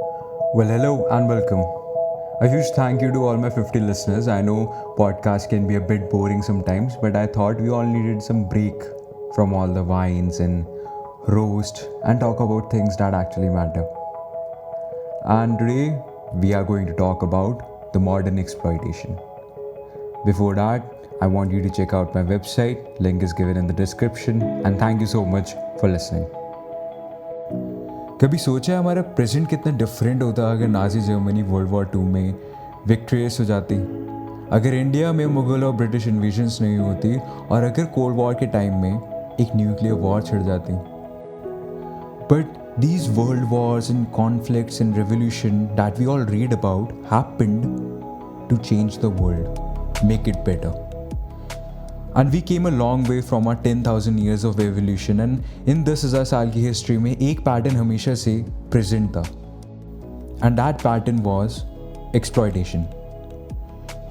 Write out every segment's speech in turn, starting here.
Well, hello and welcome. A huge thank you to all my 50 listeners. I know podcasts can be a bit boring sometimes, but I thought we all needed some break from all the wines and roast and talk about things that actually matter. And today we are going to talk about the modern exploitation. Before that, I want you to check out my website. Link is given in the description. And thank you so much for listening. कभी सोचा है हमारा present कितना different होता अगर Nazi Germany world war 2 में विक्ट्रियस हो जाती, अगर इंडिया में मुगल और ब्रिटिश इन्वेजन्स नहीं होती और अगर कोल्ड वॉर के टाइम में एक न्यूक्लियर वॉर छिड़ जाती. But these world wars and conflicts and revolution that we all read about happened to change the world, make it better. And we came a long way from our 10,000 years of evolution, and in 10,000 साल की history में एक pattern हमेशा से present था, and that pattern was exploitation.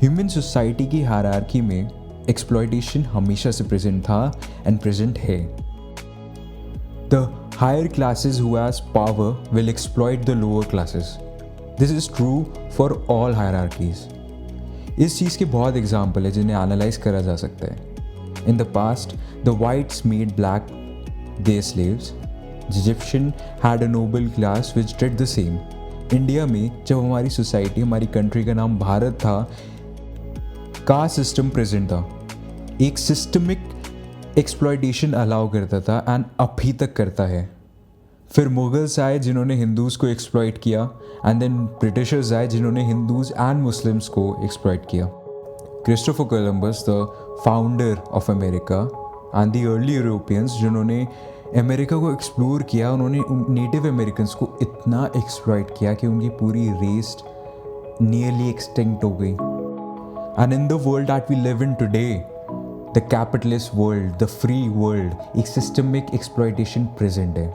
Human society की hierarchy में exploitation हमेशा से प्रेजेंट था and present है. The higher classes who has power will exploit the lower classes. This is true for all hierarchies. इस चीज़ के बहुत एग्जाम्पल है जिन्हें एनालाइज करा जा सकता है. In the past, the whites made black their slaves. The Egyptian had a noble class which did the same. India में जब हमारी सोसाइटी, हमारी कंट्री का नाम भारत था, कास्ट सिस्टम प्रेजेंट था. एक सिस्टमिक एक्सप्लॉयटेशन अलाउ करता था एंड अभी तक करता है. फिर मुगल्स आए जिन्होंने हिंदूज़ को एक्सप्लॉइट किया, एंड देन ब्रिटिशर्स आए जिन्होंने हिंदूज़ एंड मुस्लिम्स को एक्सप्लॉइट किया. Christopher Columbus, the founder of America, and the early Europeans जिन्होंने अमेरिका को एक्सप्लोर किया, उन्होंने नेटिव अमेरिकन्स को इतना एक्सप्लॉइट किया कि उनकी पूरी रेस नियरली एक्सटिंक्ट हो गई. And in the world that we live in today, the capitalist world, the free world, एक सिस्टमिक एक्सप्लॉयटेशन प्रेजेंट है.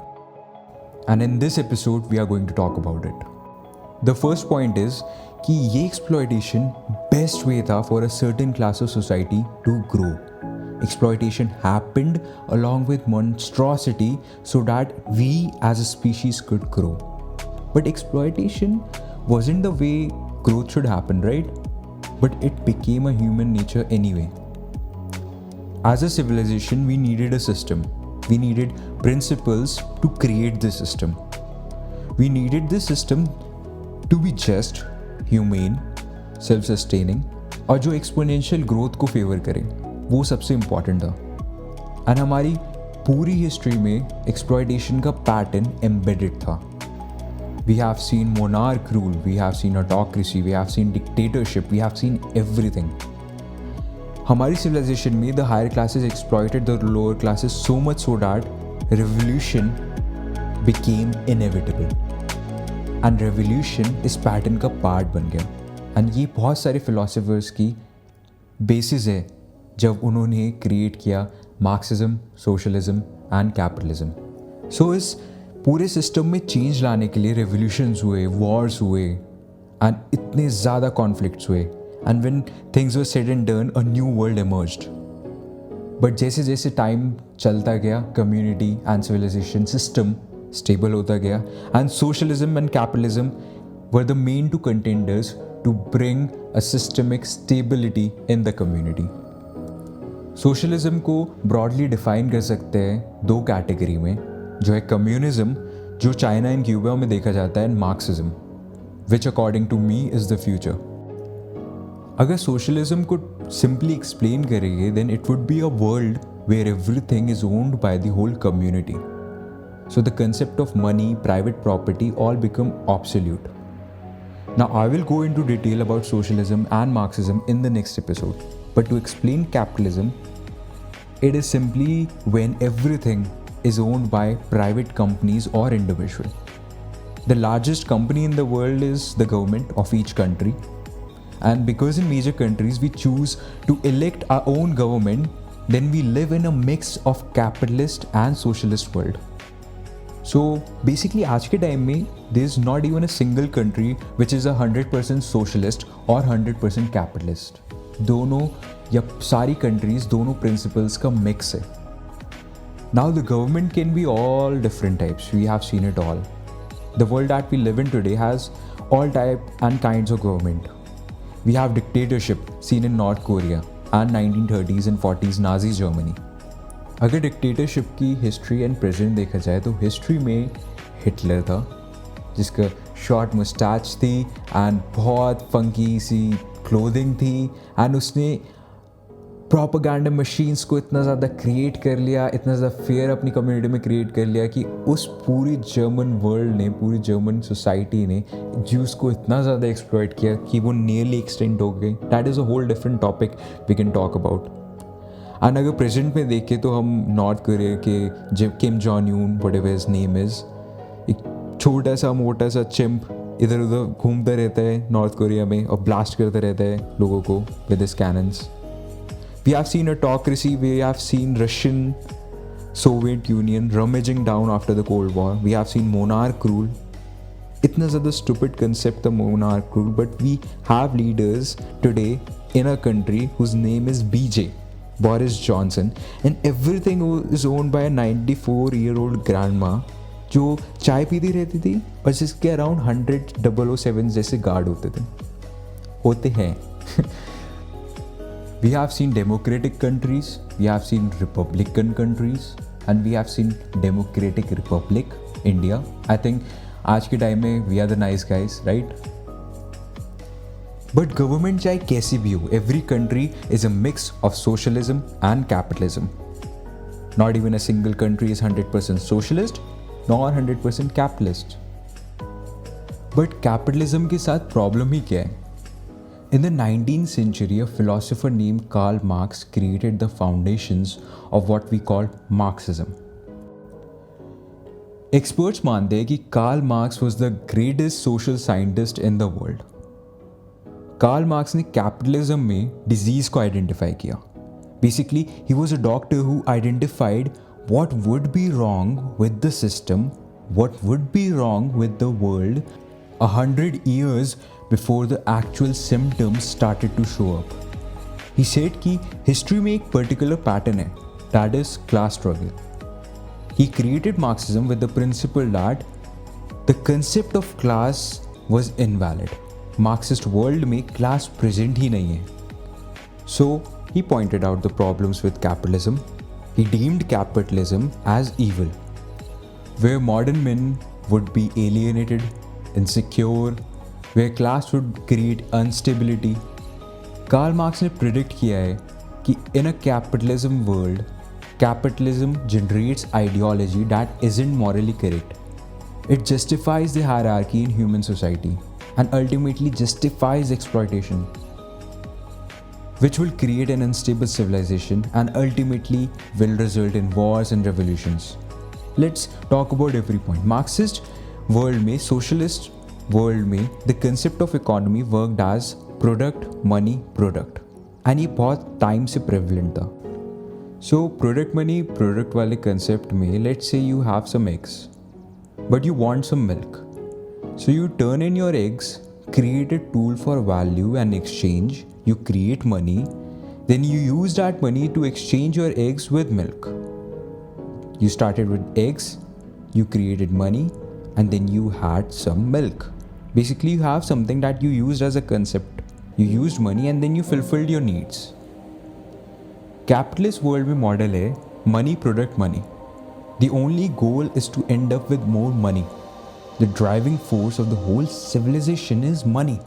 And in this episode, we are going to talk about it. The first point is कि ये exploitation best way था for a certain class of society to grow. Exploitation happened along with monstrosity so that we as a species could grow. But exploitation wasn't the way growth should happen, right? But it became a human nature anyway. As a civilization, we needed a system. We needed principles to create this system. We needed this system to be just, humane, self-sustaining, और जो exponential growth को favour करे, वो सबसे important था. And हमारी पूरी history में एक्सप्लॉयटेशन का पैटर्न एम्बेडेड था. We have seen monarch rule, we have seen autocracy, we have seen dictatorship, we have seen everything. हमारी सिविलाइजेशन में the higher classes exploited the lower classes so much so that revolution became inevitable, and revolution इस pattern का part बन गया. And ये बहुत सारे philosophers की बेसिस है जब उन्होंने क्रिएट किया मार्क्सिज्म, सोशलिज्म एंड कैपिटलिज्म. सो इस पूरे सिस्टम में चेंज लाने के लिए रेवोल्यूशंस हुए, वॉर्स हुए, एंड इतने ज़्यादा कॉन्फ्लिक्ट्स हुए. And when things were said and done, a new world emerged. But जैसे जैसे टाइम चलता गया, community and civilization system stable होता गया, and socialism and capitalism were the main two contenders to bring a systemic stability in the community. Socialism को broadly define कर सकते हैं दो कैटेगरी में, जो है communism, जो चाइना एंड क्यूबा में देखा जाता है, and Marxism, which according to me is the future. अगर सोशलिज्म को सिंपली एक्सप्लेन करेंगे, then it would be a world where everything is owned by the whole community. So the concept of money, private property all become obsolete. Now I will go into detail about socialism and Marxism in the next episode. But to explain capitalism, it is simply when everything is owned by private companies or individual. The largest company in the world is the government of each country. And because in major countries we choose to elect our own government, then we live in a mix of capitalist and socialist world. So basically आज के time में there is not even a single country which is 100% socialist or 100% capitalist. दोनों या सारी countries दोनों principles का mix है. Now the government can be all different types. We have seen it all. The world that we live in today has all type and kinds of government. We have dictatorship seen in North Korea and 1930s and 40s Nazi Germany. अगर dictatorship की history and present देखा जाए तो history में Hitler था जिसका short moustache थी and बहुत फंकी सी क्लोथिंग थी एंड उसने प्रोपेगेंडा मशीन्स को इतना ज़्यादा क्रिएट कर लिया, इतना ज़्यादा फेयर अपनी कम्युनिटी में क्रिएट कर लिया कि उस पूरी जर्मन वर्ल्ड ने, पूरी जर्मन सोसाइटी ने ज्यूज़ को इतना ज़्यादा एक्सप्लॉइट किया कि वो नियरली एक्सटेंड हो गए. That is a whole different topic we can talk about. And अगर प्रेजेंट में देखें तो हम नॉर्थ कोरिया के Kim Jong Un whatever his name is, एक छोटा सा मोटा सा चिम्प इधर उधर घूमता रहता है नॉर्थ कोरिया में और ब्लास्ट करता रहता है लोगों को with his cannons. We have seen autocracy, we have seen Russian Soviet Union rummaging down after the Cold War. We have seen monarch rule. इतना ज़्यादा stupid concept the monarch rule, but we have leaders today in our country whose name is BJ, Boris Johnson, and everything is owned by a 94-year-old grandma जो चाय पीती रहती थी और जिसके around 100 007 जैसे गार्ड होते हैं. We have seen democratic countries, we have seen republican countries, and we have seen democratic republic, India. I think आज के टाइम में we are the nice guys, right? But government चाहे कैसी भी हो, every country is a mix of socialism and capitalism. Not even a single country is 100% socialist, nor 100% capitalist. But capitalism के साथ problem ही क्या है? In the 19th century, a philosopher named Karl Marx created the foundations of what we call Marxism. Experts मानते हैं कि Karl Marx was the greatest social scientist in the world. Karl Marx ने capitalism में disease को identify किया. Basically, he was a doctor who identified what would be wrong with the system, what would be wrong with the world 100 years before the actual symptoms started to show up. He said कि history में एक particular pattern है, that is class struggle. He created Marxism with the principle that the concept of class was invalid. Marxist world में class present ही नहीं है. So he pointed out the problems with capitalism. He deemed capitalism as evil, where modern men would be alienated, insecure, where class would create instability. Karl Marx ने predict किया है कि in a capitalism world, capitalism generates ideology that isn't morally correct. It justifies the hierarchy in human society and ultimately justifies exploitation, which will create an unstable civilization and ultimately will result in wars and revolutions. Let's talk about every point. Marxist world में, socialist world में the concept of economy worked as product money product, and ये बहुत time से prevalent था. So product money product वाले concept में let's say you have some eggs but you want some milk, so you turn in your eggs, create a tool for value and exchange, you create money, then you use that money to exchange your eggs with milk. You started with eggs, you created money, and then you had some milk. Basically, you have something that you used as a concept. You used money and then you fulfilled your needs. Capitalist world में model है money product money. The only goal is to end up with more money. The driving force of the whole civilization is money.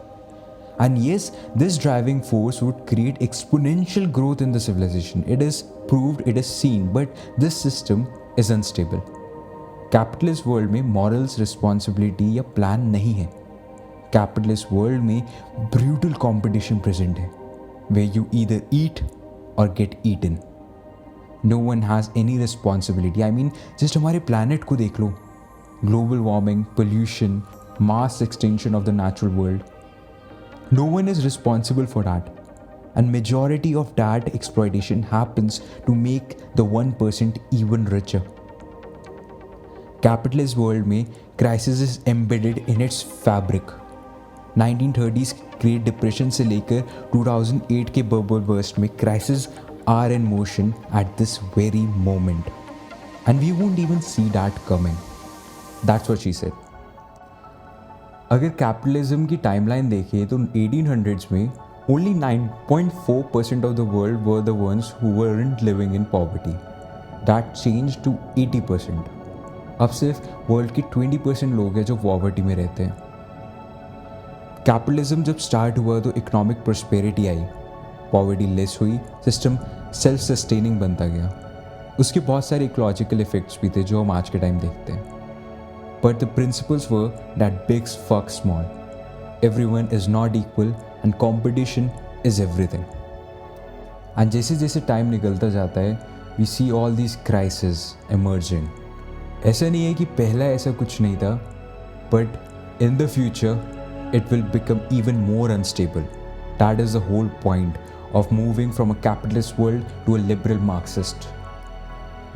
And yes, this driving force would create exponential growth in the civilization. It is proved, it is seen, but this system is unstable. Capitalist world में morals, responsibility या plan नहीं है. Capitalist world में brutal competition present है, where you either eat or get eaten. No one has any responsibility. I mean, just हमारे planet को देख लो. Global warming, pollution, mass extinction of the natural world. No one is responsible for that. And majority of that exploitation happens to make the 1% even richer. Capitalist world में crisis is embedded in its fabric. 1930s Great Depression से लेकर 2008 के bubble burst में crisis are in motion at this very moment. And we won't even see that coming. That's what she said. अगर capitalism की timeline देखें तो 1800s में only 9.4% of the world were the ones who weren't living in poverty. That change to 80%. अब सिर्फ world के 20% लोग हैं जो पॉवर्टी में रहते हैं. कैपिटलिज्म जब स्टार्ट हुआ तो इकोनॉमिक प्रॉस्पेरिटी आई, पॉवर्टी लेस हुई, सिस्टम सेल्फ सस्टेनिंग बनता गया. उसके बहुत सारे इकोलॉजिकल इफेक्ट्स भी थे जो हम आज के टाइम देखते हैं. But the principles were that bigs fuck small, everyone is not equal and competition is everything. And जैसे जैसे टाइम निकलता जाता है we see all these crisis emerging. ऐसा नहीं है कि पहला ऐसा कुछ नहीं था, but in the future it will become even more unstable. That is the whole point of moving from a capitalist world to a liberal Marxist.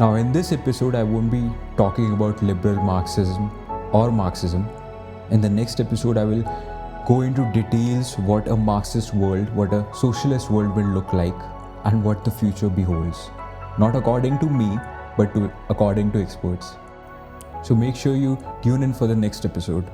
Now, in this episode, I won't be talking about liberal Marxism or Marxism. In the next episode, I will go into details what a Marxist world, what a socialist world will look like, and what the future beholds. Not according to me, but according to experts. So make sure you tune in for the next episode.